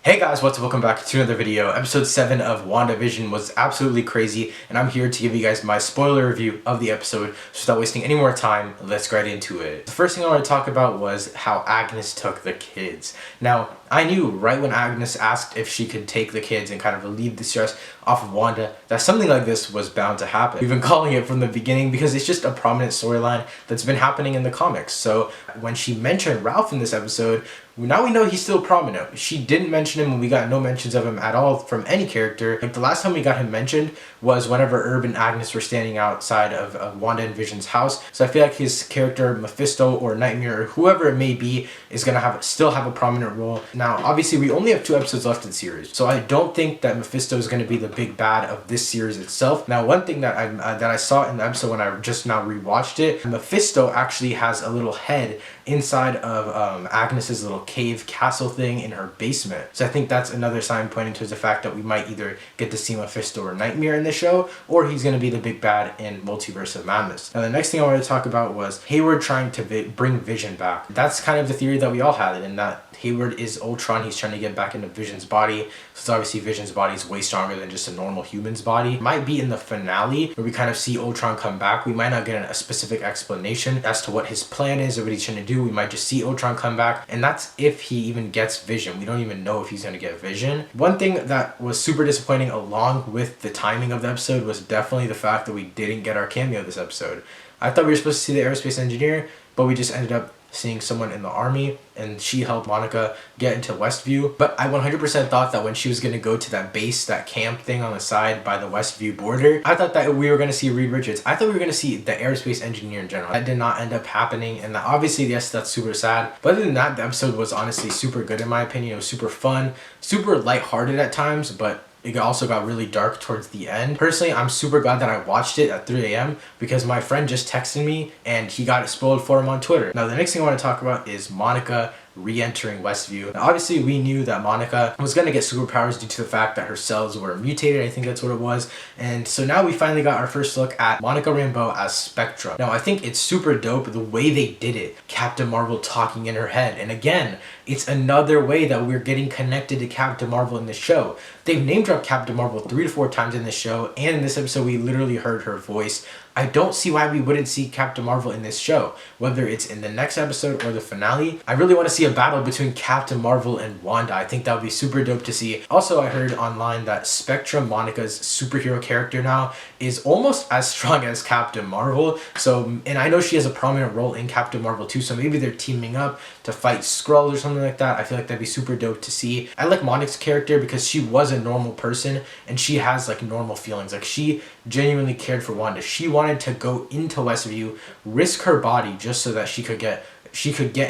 Hey guys, what's up? Welcome back to another video. Episode 7 of WandaVision was absolutely crazy, and I'm here to give you guys my spoiler review of the episode. So without wasting any more time, let's get right into it. The first thing I want to talk about was how Agnes took the kids. Now, I knew right when Agnes asked if she could take the kids and kind of relieve the stress off of Wanda that something like this was bound to happen. We've been calling it from the beginning because it's just a prominent storyline that's been happening in the comics. So when she mentioned Ralph in this episode, now we know he's still prominent. She didn't mention him when we got no mentions of him at all from any character. Like the last time we got him mentioned was whenever Herb and Agnes were standing outside of Wanda and Vision's house. So I feel like his character, Mephisto or Nightmare or whoever it may be, is gonna still have a prominent role. Now, obviously, we only have 2 episodes left in the series, so I don't think that Mephisto is gonna be the big bad of this series itself. Now, one thing that I saw in the episode when I just now rewatched it, Mephisto actually has a little head inside of Agnes's little cave castle thing in her basement. So I think that's another sign pointing towards the fact that we might either get to see Mephisto or Nightmare in the show, or he's going to be the big bad in Multiverse of Madness. Now the next thing I wanted to talk about was Hayward trying to bring Vision back. That's kind of the theory that we all had, in that Hayward is Ultron. He's trying to get back into Vision's body. So obviously Vision's body is way stronger than just a normal human's body. It might be in the finale where we kind of see Ultron come back. We might not get a specific explanation as to what his plan is or what he's trying to do. We might just see Ultron come back, and that's if he even gets Vision. We don't even know if he's going to get Vision. One thing that was super disappointing along with the timing of the episode was definitely the fact that we didn't get our cameo this episode. I thought we were supposed to see the aerospace engineer, but we just ended up seeing someone in the army, and she helped Monica get into Westview. But I 100% thought that when she was going to go to that base, that camp thing on the side by the Westview border, I thought that we were going to see Reed Richards. I thought we were going to see the aerospace engineer in general. That did not end up happening, and obviously, yes, that's super sad. But other than that, the episode was honestly super good in my opinion. It was super fun, super lighthearted at times, but it also got really dark towards the end. Personally, I'm super glad that I watched it at 3 a.m. because my friend just texted me and he got it spoiled for him on Twitter. Now, the next thing I want to talk about is Monica re-entering Westview. Now, obviously, we knew that Monica was going to get superpowers due to the fact that her cells were mutated. I think that's what it was. And so now we finally got our first look at Monica Rambeau as Spectrum. Now, I think it's super dope the way they did it. Captain Marvel talking in her head. And again, it's another way that we're getting connected to Captain Marvel in the show. They've name dropped Captain Marvel 3 to 4 times in the show, and in this episode we literally heard her voice. I don't see why we wouldn't see Captain Marvel in this show, whether it's in the next episode or the finale. I really want to see a battle between Captain Marvel and Wanda. I think that would be super dope to see. Also, I heard online that Spectrum, Monica's superhero character now, is almost as strong as Captain Marvel. So, and I know she has a prominent role in Captain Marvel too, so maybe they're teaming up to fight Skrulls or something like that. I feel like that'd be super dope to see. I like Monica's character because she was a normal person and she has like normal feelings. Like she genuinely cared for Wanda. She wanted to go into Westview, risk her body just so that she could get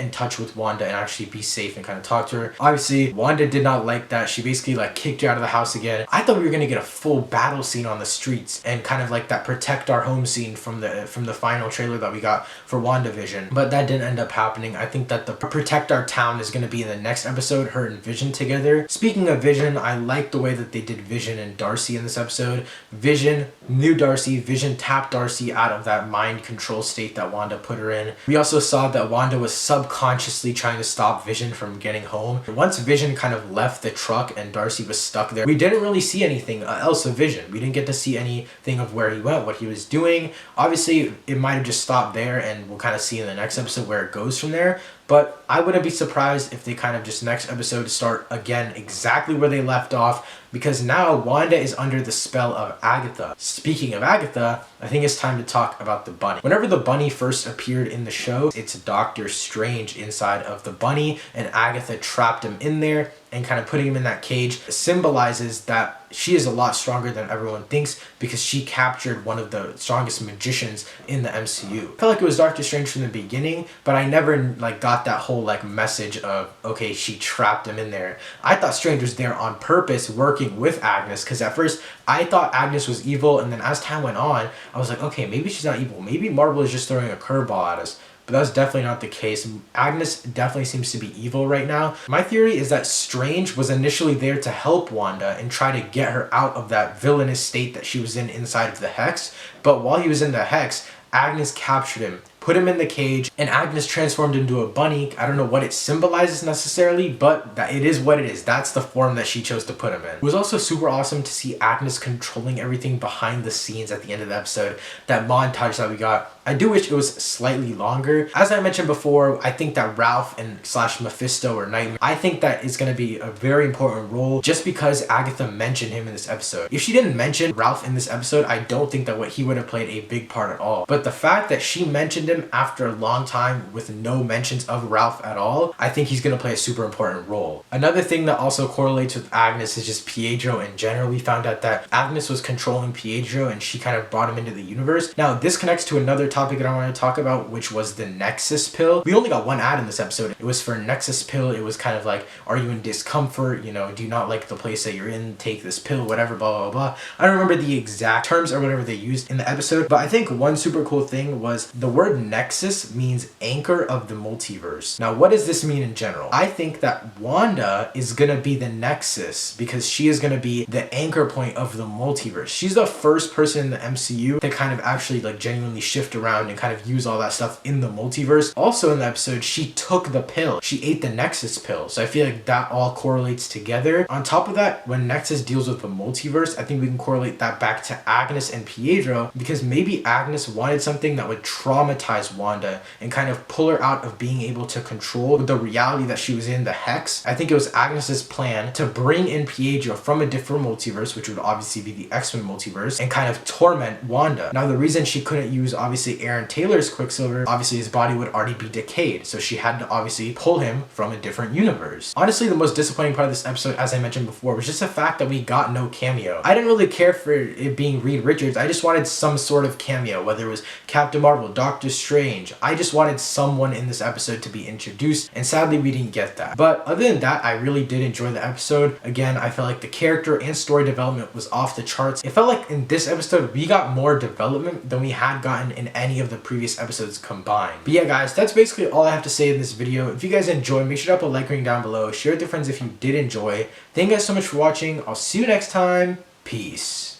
in touch with Wanda and actually be safe and kind of talk to her. Obviously, Wanda did not like that. She basically like kicked her out of the house again. I thought we were gonna get a full battle scene on the streets and kind of like that protect our home scene from the final trailer that we got for WandaVision, but that didn't end up happening. I think that the protect our town is gonna be in the next episode, her and Vision together. Speaking of Vision, I like the way that they did Vision and Darcy in this episode. Vision knew Darcy. Vision tapped Darcy out of that mind control state that Wanda put her in. We also saw that Wanda was subconsciously trying to stop Vision from getting home. Once Vision kind of left the truck and Darcy was stuck there, we didn't really see anything else of Vision. We didn't get to see anything of where he went, what he was doing. Obviously, it might have just stopped there, and we'll kind of see in the next episode where it goes from there. But I wouldn't be surprised if they kind of just next episode start again exactly where they left off, because now Wanda is under the spell of Agatha. Speaking of Agatha, I think it's time to talk about the bunny. Whenever the bunny first appeared in the show, it's Doctor Strange inside of the bunny, and Agatha trapped him in there, and kind of putting him in that cage symbolizes that she is a lot stronger than everyone thinks because she captured one of the strongest magicians in the MCU. I felt like it was Doctor Strange from the beginning, but I never like got that whole like message of, okay, she trapped him in there. I thought Strange was there on purpose working with Agnes, because at first I thought Agnes was evil, and then as time went on, I was like, okay, maybe she's not evil. Maybe Marvel is just throwing a curveball at us. But that's definitely not the case. Agnes definitely seems to be evil right now. My theory is that Strange was initially there to help Wanda and try to get her out of that villainous state that she was in inside of the Hex. But while he was in the Hex, Agnes captured him, put him in the cage, and Agnes transformed into a bunny. I don't know what it symbolizes necessarily, but that it is what it is. That's the form that she chose to put him in. It was also super awesome to see Agnes controlling everything behind the scenes at the end of the episode. That montage that we got, I do wish it was slightly longer. As I mentioned before, I think that Ralph and / Mephisto or Nightmare, I think that is going to be a very important role just because Agatha mentioned him in this episode. If she didn't mention Ralph in this episode, I don't think that he would have played a big part at all. But the fact that she mentioned him after a long time with no mentions of Ralph at all, I think he's going to play a super important role. Another thing that also correlates with Agnes is just Pietro in general. We found out that Agnes was controlling Pietro and she kind of brought him into the universe. Now this connects to another topic that I want to talk about, which was the Nexus pill. We only got one ad in this episode. It was for Nexus pill. It was kind of like, are you in discomfort? You know, do you not like the place that you're in? Take this pill, whatever, blah, blah, blah. I don't remember the exact terms or whatever they used in the episode, but I think one super cool thing was the word Nexus means anchor of the multiverse. Now, what does this mean in general? I think that Wanda is gonna be the Nexus because she is gonna be the anchor point of the multiverse. She's the first person in the MCU to kind of actually like genuinely shift around and kind of use all that stuff in the multiverse. Also in the episode, she took the pill. She ate the Nexus pill. So I feel like that all correlates together. On top of that, when Nexus deals with the multiverse, I think we can correlate that back to Agnes and Pietro because maybe Agnes wanted something that would traumatize Wanda and kind of pull her out of being able to control the reality that she was in, the Hex. I think it was Agnes's plan to bring in Pietro from a different multiverse, which would obviously be the X-Men multiverse, and kind of torment Wanda. Now, the reason she couldn't use obviously Aaron Taylor's Quicksilver, obviously his body would already be decayed, so she had to obviously pull him from a different universe. Honestly, the most disappointing part of this episode, as I mentioned before, was just the fact that we got no cameo. I didn't really care for it being Reed Richards. I just wanted some sort of cameo, whether it was Captain Marvel, Doctor Strange. I just wanted someone in this episode to be introduced, and sadly we didn't get that. But other than that, I really did enjoy the episode. Again, I felt like the character and story development was off the charts. It felt like in this episode we got more development than we had gotten in any of the previous episodes combined. But yeah guys, that's basically all I have to say in this video. If you guys enjoyed, make sure to put a like rating down below. Share with your friends if you did enjoy. Thank you guys so much for watching. I'll see you next time. Peace.